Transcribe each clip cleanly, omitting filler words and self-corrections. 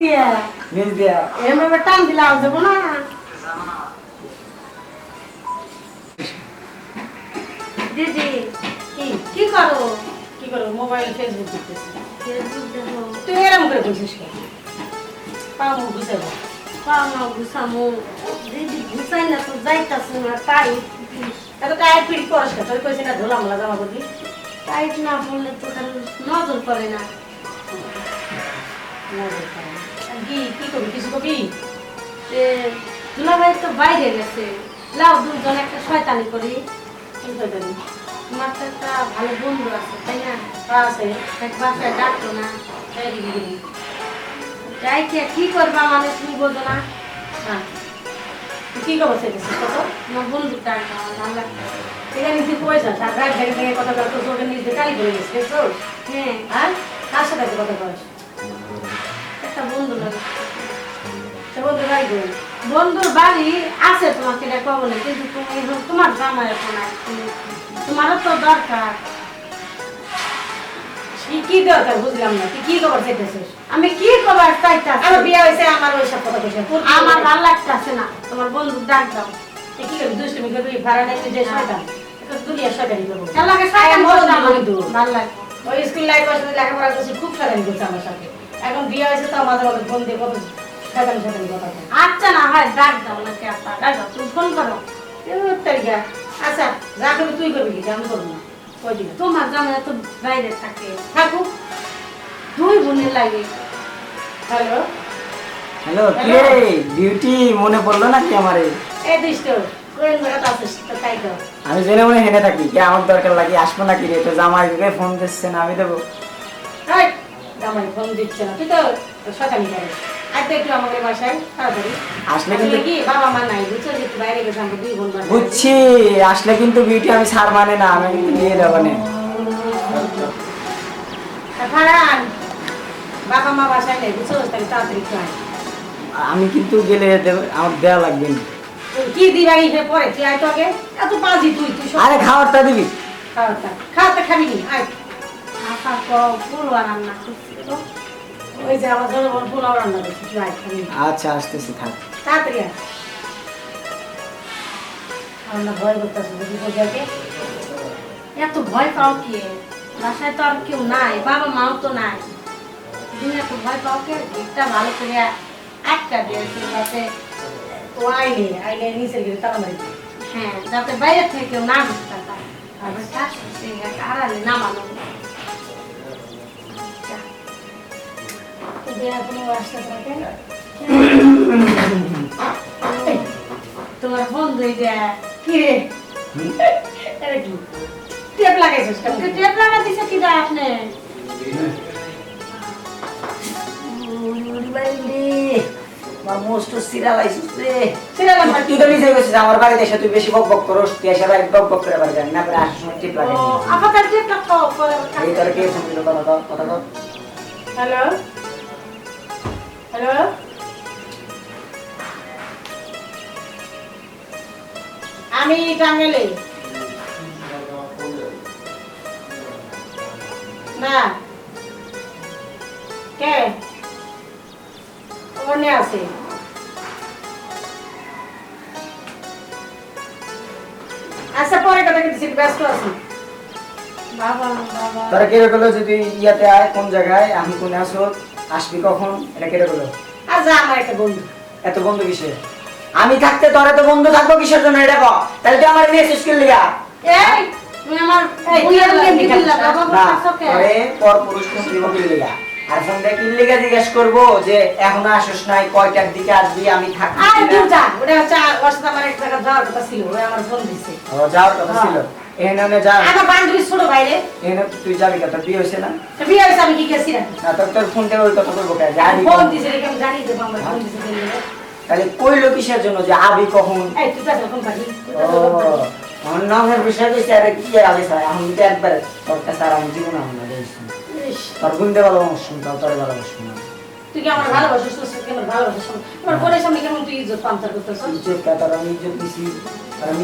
মিল দিয়া এমএ টান দিলে আও যাব না দিদি কি করো মোবাইল ফেসবুক দেখতেছি ফেসবুক দেখো তুই এরকম করে বলছিস কেন পাও বুঝাবো পাও না বুঝামো দিদি বুঝাই না তো যাইতাছ না তাই এত টাইট ফিট করছ তোর কইছিস না ঝোলা মোলা জামা করবি টাইট না পড়লে তো নজর পড়ে না নজর পড়ে কি করবি কিছু করবি দুলাভাই তো বাইরে গেছে লাও দুজন একটা শয়তানি করি কি শয়তানি তোমার তো একটা ভালো বন্ধু আছে তাই না আছে এক বাসায় ডাকতো না যাই কি করবা মানে তুমি বোঝো না হ্যাঁ কি খবর চাইতেছিস কত আমার বন্ধুটা ভালো লাগতো এখানে তুই পয়সা আর রাত থেকে থেকে কথা বলতো তোকে নিজে কালি করে গেছে দেখছো হ্যাঁ আর কার সাথে কথা বলিস একটা বন্ধু লাগে বন্ধুর বাড়ি বন্ধুর বাড়ি আছে তোমাকে এটা বলে কিন্তু তুমি তোমার জামাই এখন তোমারও তো দরকার কি দরকার বুঝলাম না তুই কি খবর চাইতেছিস আমি কি খবর চাইতেছি আমার বিয়ে হয়েছে আমার ওইসব কথা কইছে আমার ভালো লাগতেছে না তোমার বন্ধু ডাক দাও কি করবি দুষ্টুমি করবি ভাড়া নেই যে শয়তান এটা দুনিয়া শয়তানি করবো লাগে শয়তান বন্ধু ভালো লাগে ওই স্কুল লাইফ বসে লেখাপড়া করছি খুব শয়তানি করছে আমার সাথে এখন বিয়ে হয়েছে তো মাঝে মাঝে ফোন দিয়ে কত শয়তানি শয়তানি কথা আচ্ছা না হয় ডাক দাও না কে আপা ডাক দাও তুমি ফোন করো তারিখা আচ্ছা যা করবি তুই করবি কি আমি করবো না তোমার জামাই তো বাইরে থাকে থাকুক দুই বোনের লাগে হ্যালো হ্যালো কে বিউটি মনে পড়লো না কি আমারে এই দুষ্ট কোন জায়গাতে আছিস তো তাই তো আমি জেনে মনে হেনে থাকি কি আমার দরকার লাগে আসবো নাকি রে তো জামাইকে ফোন দিচ্ছে না আমি দেবো এই জামাই ফোন দিচ্ছে না তুই তো শয়তানি করিস আজ তো একটু আমাদের বাসায় তাড়াতাড়ি আসলে কিন্তু কি বাবা মা নাই বুঝছো যে বাইরে গেছে আমরা দুই বোন বাসায় বুঝছি আসলে কিন্তু বিউটি আমি ছাড় মানে না আমি কিন্তু নিয়ে যাবো না ফারান বাবা মা বাসায় নেই বুঝছো তাই তাড়াতাড়ি খাই আমি কিন্তু গেলে আমার দেয়া লাগবে না কি দিবাই হে পরে তুই আয় তো আগে এত বাজি তুই আরে খাবারটা দিবি খাওয়াটা খাবি নি আয় আপা কো পুরো রান্না করছি তো ওই যে আমার জন্য পুরো রান্না করছি তুই আয় খাবি আচ্ছা আসতেছি থাক তাড়াতাড়ি আয় আমরা ভয় করতেছি যদি বোঝাকে এত ভয় পাও কি বাসায় তো আর কেউ নাই বাবা মাও তো নাই তুমি এত ভয় পাও কে একটা ভালো করে আটকা দিয়েছি যাতে ও আইনে নিচের গিয়ে তালা মারি হ্যাঁ যাতে বাইরে থেকে কেউ না ঢুকতে পারে আর কাজ করছে আড়ালে নামানো তোমার বন্ধু কি রে কি টেপ লাগাইছিস টেপ লাগা দিছে কি আপনি আমার বাড়িতে এসে তুই বেশি বক বক করস তুই এসে বাড়ি বক বক করে বাড়ি জানি না পরে আসার সময় টিপ লাগে এই তোর কে ফোন দিল কথা কর হ্যালো হ্যালো আমি টাঙ্গাইলে না কে ওখানে আছে আচ্ছা পরে কথা কিছু ব্যস্ত আছি বাবা বাবা তোরা কে বললো যে তুই ইয়াতে আয় কোন জায়গায় আমি কোনে আসো আসবি কখন এটা কে বললো আচ্ছা আমার একটা বন্ধু এত বন্ধু কিসের আমি থাকতে তোরা তো বন্ধু থাকবো কিসের জন্য এটা কর তাহলে তুই আমার নিয়ে শেষ করে লিগা এই তুমি আমার বুইয়ার লাগে দিলা বাবা কাছে আরে পর পুরুষ মুসলিম কি লিগা আর ফোন দিয়ে কি লিগা জিজ্ঞেস করবো যে এখন আসিস নাই কয়টার দিকে আসবি আমি থাকি আর তুই যা ওটা হচ্ছে ওর সাথে আমার এক জায়গা যাওয়ার কথা ছিল ওই আমার ফোন দিছে ও যাওয়ার কথা ছিল এখানে যা আমার বান্ধবী ছোট বাইরে এখানে তুই যাবি কত বিয়ে হয়েছে না বিয়ে হয়েছে আমি কি গেছি না তোর ফোন দিয়ে ওই কথা বলবো কেন জানি ফোন দিছে রে আমি জানি যে আমার ফোন দিছে তাহলে কইলো কিসের জন্য যে আবি কখন এই তুই যা ফোন পাবি আমার নামের বিষয় কইছে আরে কি আর আবি স্যার আমি তো একবার তোর কাছে আর আমি জীবন আমার তোর গুণ দেওয়া ভালো শুনতাম তোর ভালো শুনতাম তুই কি আমার ভালোবাসিস তো কেমন ভালোবাসিস তোমার বোনের সামনে কেমন তুই ইজ্জত পাঞ্চার করতেছ ইজ্জত তোর আমি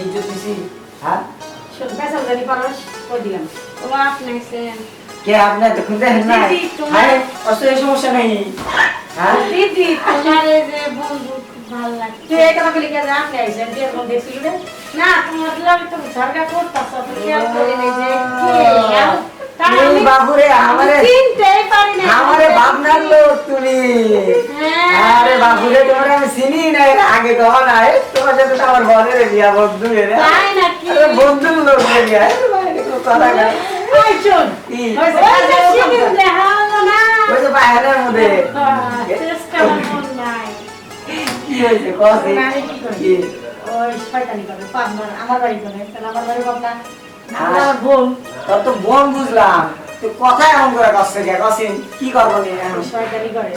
ইজ্জত দিছি হ্যাঁ শোন পেছাল জানি পারস কই দিলাম তোমার আপনি আছেন কে আপনি দেখুন দেখেন না আরে অসুবিধা সমস্যা নেই হ্যাঁ দিদি তোমার এই যে বন্ধু খুব ভালো লাগছে তুই এই কথা বলি কেন আপনি আইছেন তুই এরকম দেখছিলি রে না তোমার লাগে তো ঝগড়া করতাছ তো খেয়াল করি নাই যে কি এই বাবুরে আমারে চিনতেই পারি না আমারে ভাবনার লোক তুমি আরে বাবুরে তোমার আমি চিনি না এর আগে কখন আয় তোমার সাথে তো আমার ঘরের বিয়া বন্ধু রে তাই নাকি আরে বন্ধুর লোক রে বিয়া কথা গা আই চল কি চিনি দেখালো না ওই যে বাইরের মধ্যে চেষ্টা মন নাই কি হয়েছে কসে আমি কি করি কি ওই শয়তানি করে পাবনার আমার বাড়ি করে তাহলে আমার বাড়ি পাবনা আমার বোন তোর তো বোন বুঝলাম তুই কথা এমন করে কষ্ট কে কসিন কি করবো নি এখন শয়তানি করে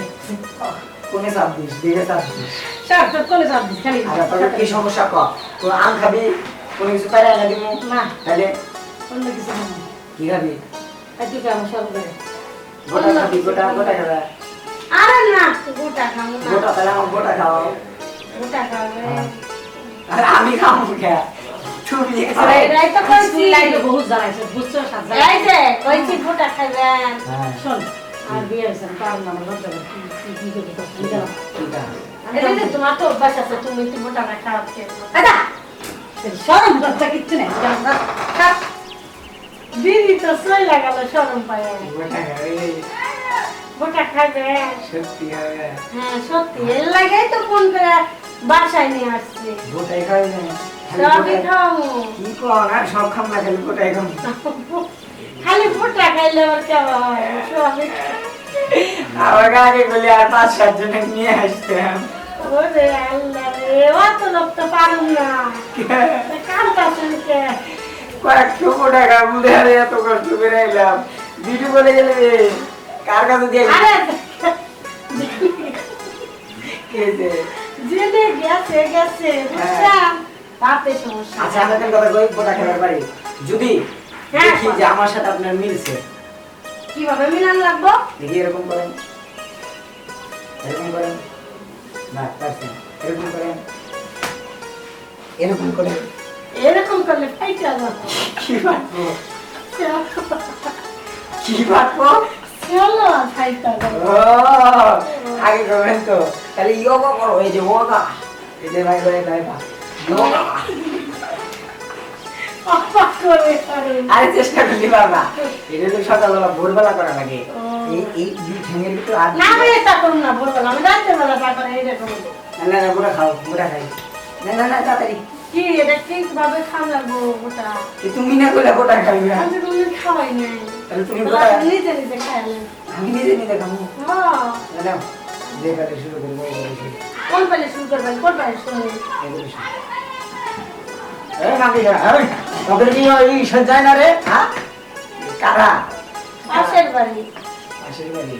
কোনে চাপ দিস দিকে চাপ দিস সব তো কোলে সব দিস খালি আর তোর কি সমস্যা ক তুই আম খাবি কোনো কিছু পারে না দিমু না তাহলে অন্য কিছু খাবো না। কি খাবি আর তুই কেমন সব করে গোটা খাবি গোটা গোটা খাবে আরে না গোটা খাবো না গোটা তাহলে আমার গোটা খাওয়াও গোটা খাবে আর আমি খাবো কে তুমি এরাই তো কইছি লাইতে বহুত জ্বালাইছে বুঝছো সাজা এই যে কইছি গোটা খাবেন শোন আর বিয়ে হইছে পারব না আমার লজ্জা করে কি করতে পারছি না এই যে তোমার তো অভ্যাস আছে তুমি একটু গোটা না খাওয়াতে আচ্ছা শরম করতে কিচ্ছু নেই দিদি তো সই লাগালো শরম পায় গোটা খাবে গোটা খাবে সত্যি হবে হ্যাঁ সত্যি এর লাগাই তো ফোন করে বাসায় নিয়ে আসছে গোটাই খাবে সবই খাবো কি কর আর সব খাম না খালি গোটাই খাম খালি গোটা খাইলে ওর কেমন হয় সবই আমার আগে বলি আর 5-7 জন নিয়ে আসতাম ওরে আল্লাহ রে অত লোক তো পারুম না কান্তাছেন কে কয়েকশো টাকা বুঝে আরে এত কষ্ট করে এলাম দিদি বলে গেলে কার কাছে দিয়ে আরে গেছে জেনে গেছে গেছে বুঝছেন তাতে সমস্যা আচ্ছা আমি একটা কথা কই গোটা খাবার পারি যদি হ্যাঁ, দেখি যে আমার সাথে আপনার মিলছে কিভাবে মিলান লাগবো দেখি এরকম করেন এরকম করেন না পারছেন এরকম করেন এরকম করেন এরকম করলে ফাইটা যাবো কি পারবো কি পারবো চলো ফাইটা যাবো ও আগে করবেন তো তাহলে ইয়োগা করো এই যে ওগা এই যে ভাই ভাই ভাই যোগা পাপা করে করে আরে চেষ্টা করলি বাবা এটা তো সকালবেলা ভোরবেলা করা লাগে এই দুই ঠ্যাঙের ভিতর আর না আমি এটা করুন না বলবো না আমি রাতের বেলা তারপরে এইটা করবো না না গোটা খাও গোটা খাই না না না তাড়াতাড়ি কি এটা ঠিকভাবে খাওয়া লাগবো ওটা তুমি না করলে গোটা খাবি না আমি তো তুমি খাওয়াই নাই তাহলে তুমি তো গোটা আপনি নিজে নিজে খাইলেন আমি নিজে নিজে খাবো হ্যাঁ না না দেখাতে শুরু করবো এবারে শুরু কোন পালে শুরু করবেন কোন পালে শুরু এবারে শুরু এই নাকি আরে তোদের কি ওই সজ্জায় না রে হ্যাঁ কারা পাশের বাড়ি পাশের বাড়ি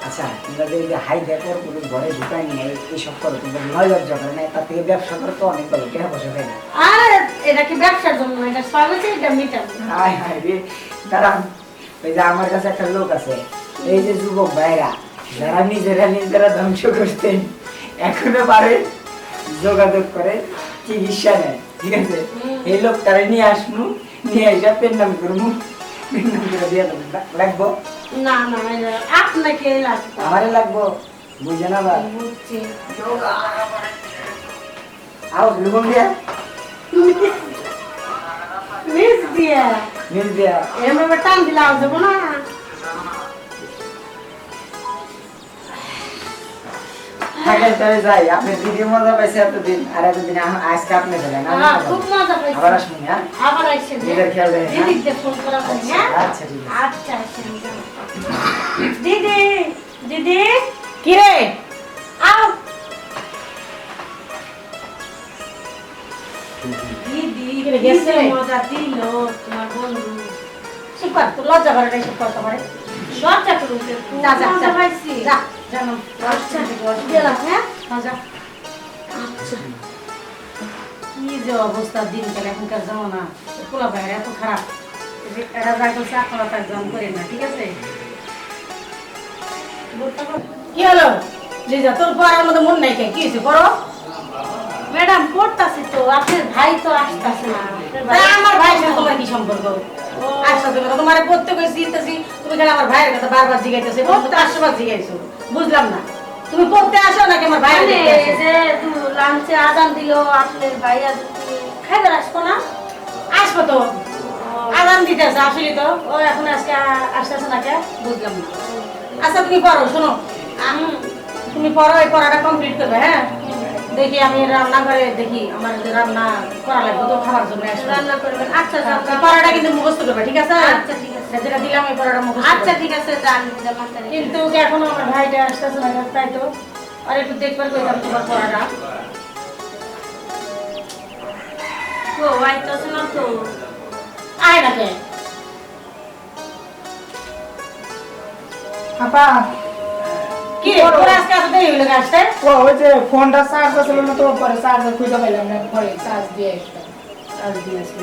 আচ্ছা তোমরা যে হাই দেখো পুরো ঘরে ঢুকাই নিয়ে এইসব করো তোমরা নয় লজ্জা করে না তার থেকে ব্যবসা করো তো অনেক ভালো টাকা পয়সা পাই না আরে এটা কি ব্যবসার জন্য এটা সবাইকে এটা মিটাবো হাই হাই রে দাঁড়ান ওই যে আমার কাছে একটা লোক আছে এই যে যুবক ভাইরা যারা নিজেরা ধ্বংস করতেন এখনো পারে যোগাযোগ করে চিকিৎসা নেয় ঠিক আছে এই লোকটারে নিয়ে আসবো নিয়ে এসে পেন্নাম করবো পেন্নাম করে দিয়ে দেবো লাগবো না না এটা আপনাকে লাগবে আমারে লাগবো বুঝে না বা বুঝছি আও লুবন দিয়া মিস দিয়া মিল দিয়া এমন টান দিলে আও যাবো না থাকে তাহলে যাই আপনি দিদি মজা পাইছে এতদিন আর এতদিন আজকে আপনি গেলেন হ্যাঁ খুব মজা পাইছি আবার আসুন হ্যাঁ আবার আইসেন নিজের খেয়াল রাখেন, হ্যাঁ? দিদিকে ফোন করা হবে হ্যাঁ আচ্ছা ঠিক আছে আচ্ছা আসেন যাও। দিদি দিদি কি রে আও দিদি গেছে মজা দিল তোমার বন্ধু সুপার তো লজ্জা করে নাই সুপার তোমার লজ্জা করুন যা যা যা পাইছি যা জানো আচ্ছা গেলাম হ্যাঁ যা আচ্ছা কি যে অবস্থা দিনকাল এখনকার জামানা পোলা ভাইয়ের এত খারাপ এরা যা করছে আপনারা তার জাম করে না ঠিক আছে কি হলো যে যা তোর পড়ার মধ্যে মন নাই কি হয়েছে করো ম্যাডাম পড়তাছি তো, আপনার ভাই তো আসতেছে না। আমার ভাইয়ের সাথে তোমার কি সম্পর্ক? আসলে তোমার পড়তে কইছি দিতেছি, তুমি খালি আমার ভাইয়ের কথা বারবার জিগাইতেছো, 500 বার জিগাইছো। বুঝলাম না তুমি পড়তে আসো নাকি আমার ভাইয়ের মানে দেখতে আসো? যে লাঞ্চে আদান দিল আপনার ভাই, আর খাইবার আসবো না? আসবো তো, আদান দিতেছে আসলে তো। ও এখন আজকে আসতেছে না কে? বুঝলাম না। আচ্ছা তুমি পড়ো, শোনো তুমি পড়ো, এই পড়াটা কমপ্লিট করবে। হ্যাঁ, দেখি আমি রান্নাঘরে দেখি আমার যে রান্না করা লাগবে তো, খাবার জন্য আসবে। রান্না করবেন? আচ্ছা এই যান। পড়াটা কিন্তু মুখস্থ করবে, ঠিক আছে? আচ্ছা ঠিক আছে। যেটা দিলাম এই পড়াটা মুখস্থ আচ্ছা করবে। ঠিক আছে, যান জামাতারে। কিন্তু এখনো আমার ভাইটা আসতেছে না, তাই তো আর একটু দেখবার কইতাম তোমার পড়াটা। ও আইতাছে না তো। আয় না কে? আপা কি রে, তোর আজকে এত দেরি হলো আসতে? ও ওই যে ফোনটা চার্জ ছিল না তো, পরে চার্জার খুঁজে পাইলাম না, পরে চার্জ দিয়ে আসলাম। আজ দিয়েছি।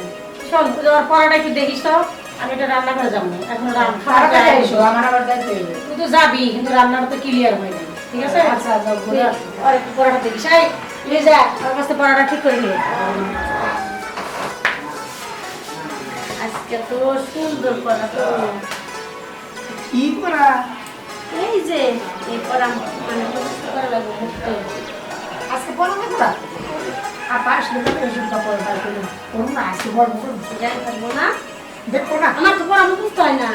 শোন, তোমার পড়াটা একটু দেখিস তো, আমি এটা রান্না করে যাবো এখন। তাড়াতাড়ি এসো, আমার আবার যাইতে হবে। তুই তো যাবি, কিন্তু রান্নাটা তো ক্লিয়ার হয়নি, ঠিক আছে? আচ্ছা, যাও, ঘুরে আসো। আর একটু পড়াটা দেখিস। এই লিজা, আমার কাছে পড়াটা ঠিক করে নিয়ে। আজকে তো সুন্দর করা তো। কি করা? এই যে এই পড়া মানে মুখস্থ করা লাগবে, মুক্ত। আজকে পড়াবে করা? আপা আসলে তো এসবটা পড়ে বার করুন। করুন না, আজকে পড়বো, করুন। যাই থাকবো না, দেখবো না? আমার তো পড়া মুখস্থ হয় না।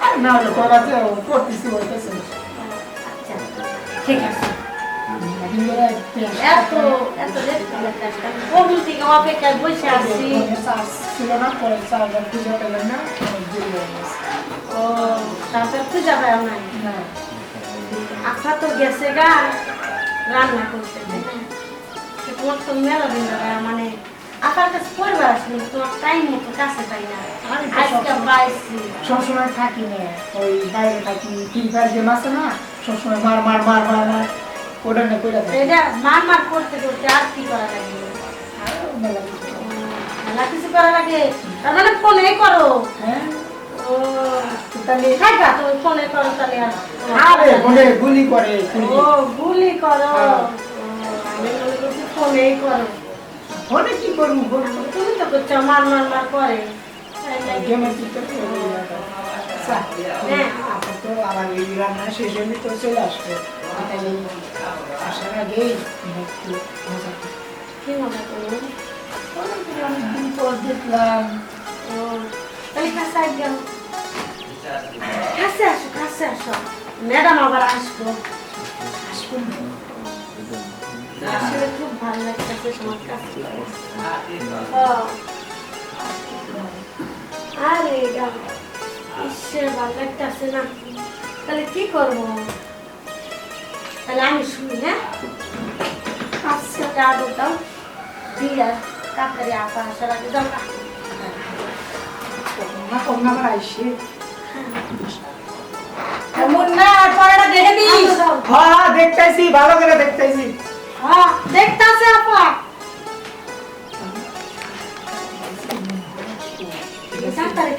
আর না হলে পড়া যে পড়তেছি হইতেছে। আচ্ছা ঠিক আছে। এত এত লেট করে কাজটা কখন থেকে অপেক্ষায় বসে আছি। চার্জ ছিল না, পরে চার্জার খুঁজে পেলাম না, অনেক দেরি হয়ে গেছে। ও তারপর খুঁজে পাই নাই। না, আখা তো গেছে গা রান্না করতে, তাই না? তো তোমার তো মেলা দিন ধরে মানে আখার কাছে পরিবার আসলে তোমার টাইম মতো কাছে পাই না। আমি তো আজকে সবসময়- পাইছি। সবসময় থাকি না, ওই বাইরে থাকি, ফ্রি ফায়ার গেম আছে না, সবসময় মার মার মার মার মার ওটা না করে থাকি। এটা মার মার করতে করতে আর কি করা লাগে? আরো মেলা কিছু। মেলা কিছু করা লাগে, তার মানে ফোনে করো। হ্যাঁ, ও তাহলে খাইবা তো ফোনে করো তাহলে আর। আরে ফোনে গুলি করে, গুলি। ও গুলি করো। হ্যাঁ। ও, আমি মনে করছি ফোনেই করো। ফোনে কি করবো, তুমি তো করছো মার মার মার করে। তাই নাকি? গেমের ভিতরে আচ্ছা, হ্যাঁ। আপনি তো আমার এই রান্না শেষ হলে তো চলে আসবে, তাহলে আসার আগেই একটু মজা করি। কি মজা করো? অনেকদিন পর দেখলাম। ও, তাহলে কাছে গেল। কাছে আসো, কাছে আসো। ম্যাডাম আবার আসবো। আসবেন না? আসলে খুব ভালো লাগতেছে তোমার কাছে। আরে গান ঈশ্বর ভালো লাগতেছে না। তাহলে কি করবো? তাহলে আমি শুনি, হ্যাঁ? আচ্ছা চা দাও দিয়ে তাড়াতাড়ি আপা আসার আগে দাও। কখন আবার আইসে? এমন না, পড়াটা দেখে দিস। হ্যাঁ, দেখতেছি, ভালো করে দেখতেছি। হ্যাঁ দেখতাছে আপা। তাড়াতাড়ি